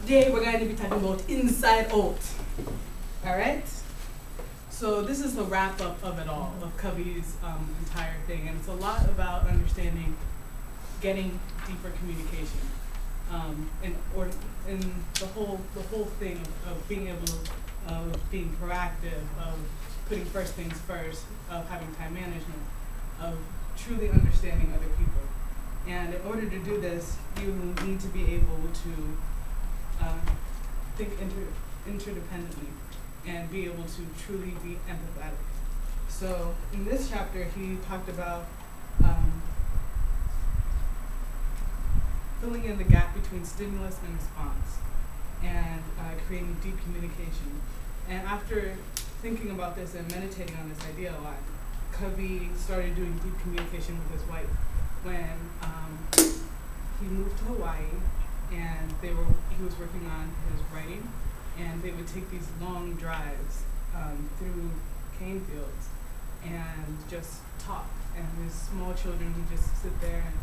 today we're going to be talking about inside out. Alright? So this is the wrap up of it all, of Covey's entire thing. And it's a lot about understanding getting deeper communication. And the whole thing of being able, of being proactive, of putting first things first, of having time management, of truly understanding other people. And in order to do this, you need to be able to think interdependently and be able to truly be empathetic. So in this chapter, he talked about filling in the gap between stimulus and response, and creating deep communication. And after thinking about this and meditating on this idea a lot, Covey started doing deep communication with his wife when he moved to Hawaii, and he was working on his writing, and they would take these long drives through cane fields and just talk. And his small children would just sit there and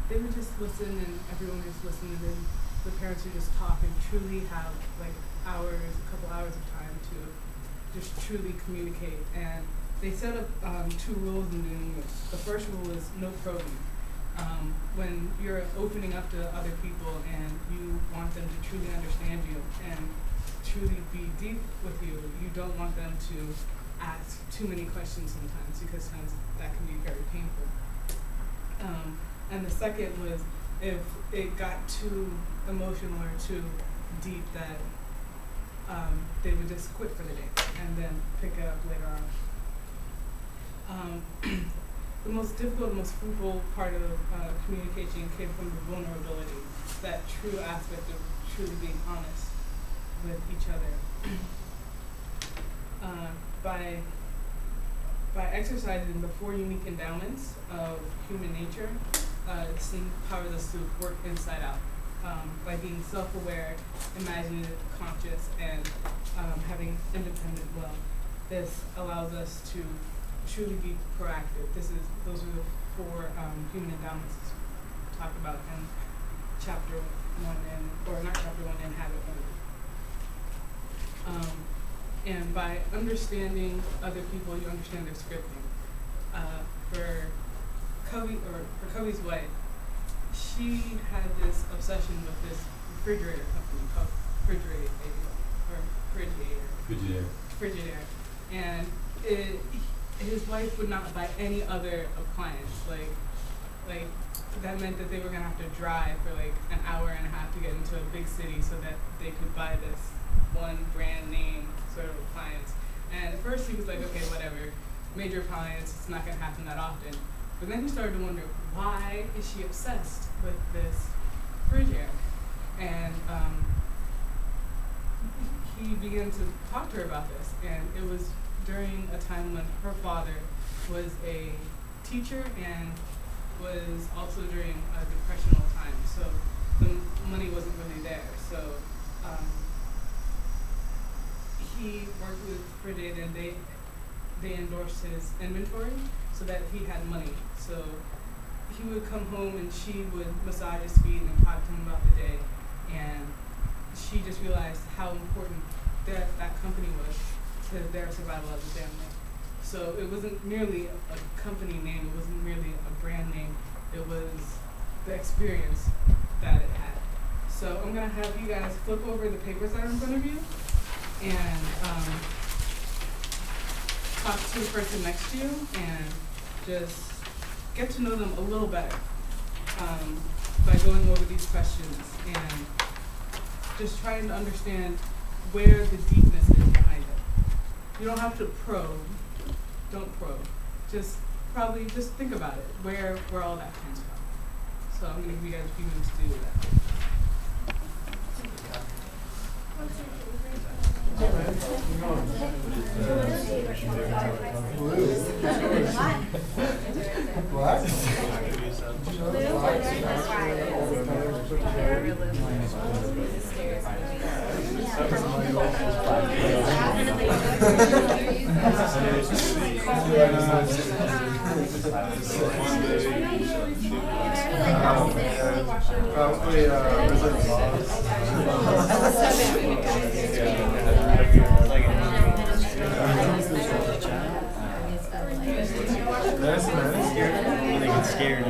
they would just listen, and everyone would just listen, and then the parents would just talk and truly have like hours, a couple hours of time to just truly communicate. And they set up 2 rules in doing this. The first rule is no probing. When you're opening up to other people and you want them to truly understand you and truly be deep with you, you don't want them to ask too many questions sometimes, because sometimes that can be very painful. And the second was if it got too emotional or too deep, that they would just quit for the day and then pick it up later on. The most difficult, most fruitful part of communication came from the vulnerability, that true aspect of truly being honest with each other. By exercising the 4 unique endowments of human nature, it empowers us to work inside out. By being self-aware, imaginative, conscious, and having independent will. This allows us to truly be proactive. Those are the 4 human endowments talked about in chapter 1, or not chapter 1, in Habit 1. And by understanding other people, you understand their scripting. For Covey's wife, she had this obsession with this refrigerator company called Frigidaire. And his wife would not buy any other appliance. Like that meant that they were gonna have to drive for like an hour and a half to get into a big city so that they could buy this one brand name sort of appliance. And at first he was like, okay, whatever, major appliance, it's not gonna happen that often. But then he started to wonder, why is she obsessed with this Frigidaire? And he began to talk to her about this, and it was during a time when her father was a teacher and was also during a depressional time, so the money wasn't really there. So he worked with Frigidaire, and they endorsed his inventory so that he had money. So he would come home and she would massage his feet and talk to him about the day, and she just realized how important that company was to their survival as a family. So it wasn't merely a company name, it wasn't merely a brand name, it was the experience that it had. So I'm gonna have you guys flip over the papers that are in front of you and talk to the person next to you and just get to know them a little better by going over these questions and just trying to understand where the deepness is behind it. You don't have to probe. Don't probe. Just think about it, where all that comes from. So I'm going to give you guys a few minutes to do that. scared.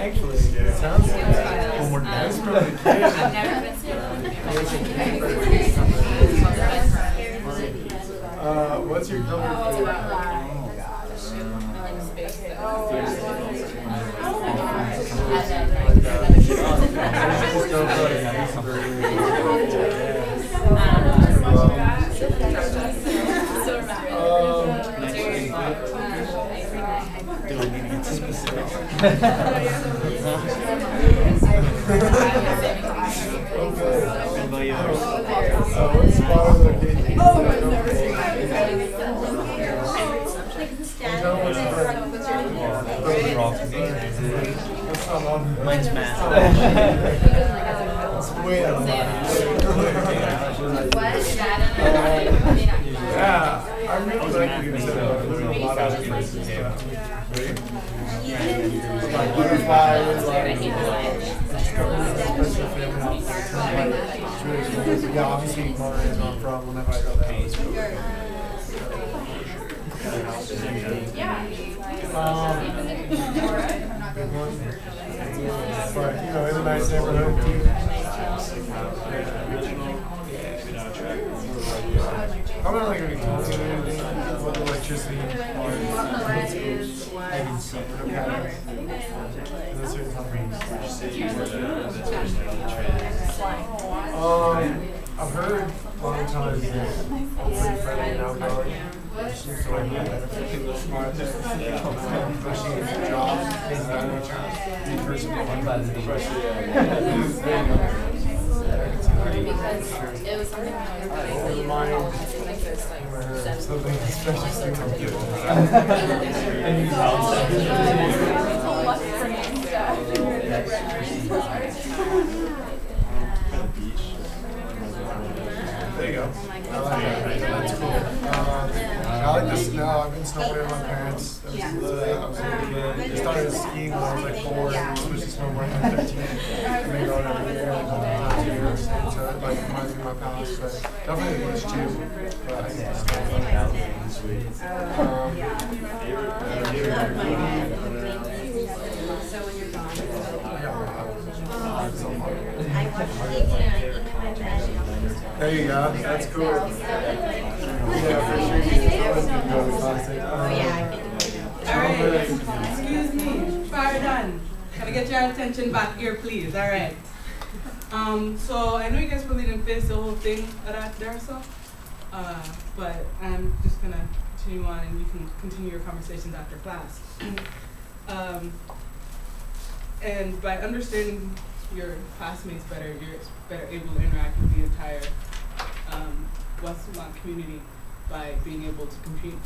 Actually, it sounds like that's probably good. I've never been scared. What's your comfort food? What spot of the location? Mine's math. Wait, yeah, I really like you said about living a lot of different stuff. Like butterflies, yeah, obviously Mars is where I'm from whenever I go there. Big one. But, you know, it's a nice neighborhood. I'm not like really talking anything about the electricity part. I can see it. That's certain companies. I've heard a lot of times that it's pretty friendly and outgoing. Especially if it's a job, things of that nature. In person, Because it was something that was really like there's like something especially student There you go. I like that. That's cool. I like the snow. I've been snowboarding with my parents. I started skiing when I was like 4 and switched to snowboarding at 13. I've been going every year, like 2 years. So it like reminds me of my past. But definitely the beach too. But I think the There you go. That's cool. Yeah, for sure. Alright, excuse me, fire done. Can I get your attention back here, please? Alright. So I know you guys probably didn't finish the whole thing right there, so. But I'm just gonna continue on and you can continue your conversations after class. And by understanding your classmates better, you're better able to interact with the entire West Vermont community by being able to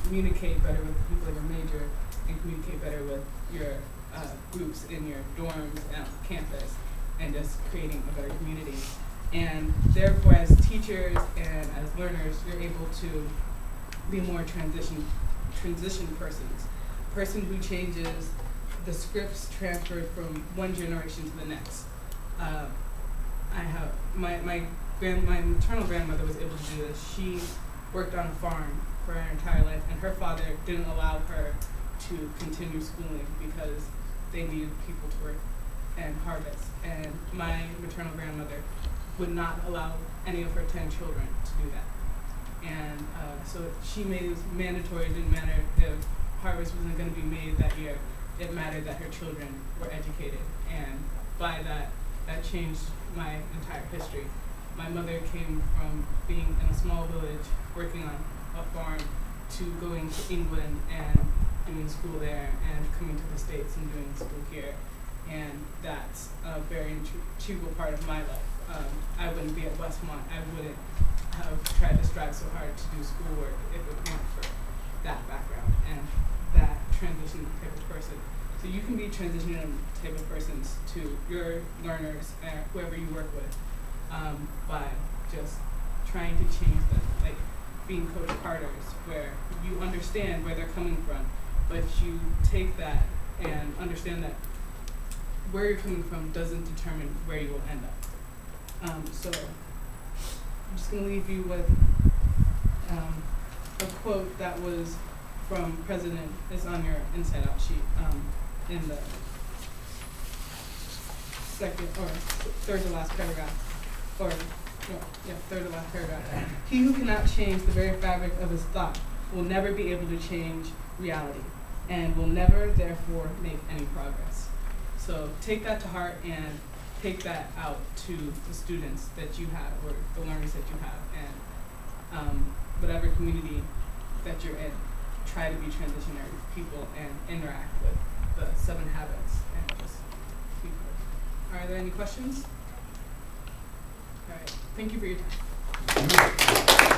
communicate better with the people in your major and communicate better with your groups in your dorms and campus and just creating a better community. And therefore, as teachers and as learners, you're able to be more transition persons. Person who changes the scripts transferred from one generation to the next. I have my maternal grandmother was able to do this. She worked on a farm for her entire life, and her father didn't allow her to continue schooling because they needed people to work and harvest. And my maternal grandmother would not allow any of her 10 children to do that. And so she made it mandatory. It didn't matter if harvest wasn't going to be made that year. It mattered that her children were educated. And by that, that changed my entire history. My mother came from being in a small village, working on a farm, to going to England and doing school there, and coming to the States and doing school here. And that's a very integral part of my life. I wouldn't be at Westmont. I wouldn't have tried to strive so hard to do schoolwork if it weren't for that background and that transition type of person. So you can be transitioning type of persons to your learners and whoever you work with by just trying to change them, like being Coach Carter's, where you understand where they're coming from, but you take that and understand that where you're coming from doesn't determine where you will end up. So I'm just going to leave you with a quote that was from President is on your inside out sheet in the second or third to last paragraph, or no, yeah, third to last paragraph. He who cannot change the very fabric of his thought will never be able to change reality, and will never, therefore, make any progress. So take that to heart and take that out to the students that you have, or the learners that you have, and whatever community that you're in. Try to be transitionary people and interact with the 7 habits and just be good. Are there any questions? All right. Thank you for your time.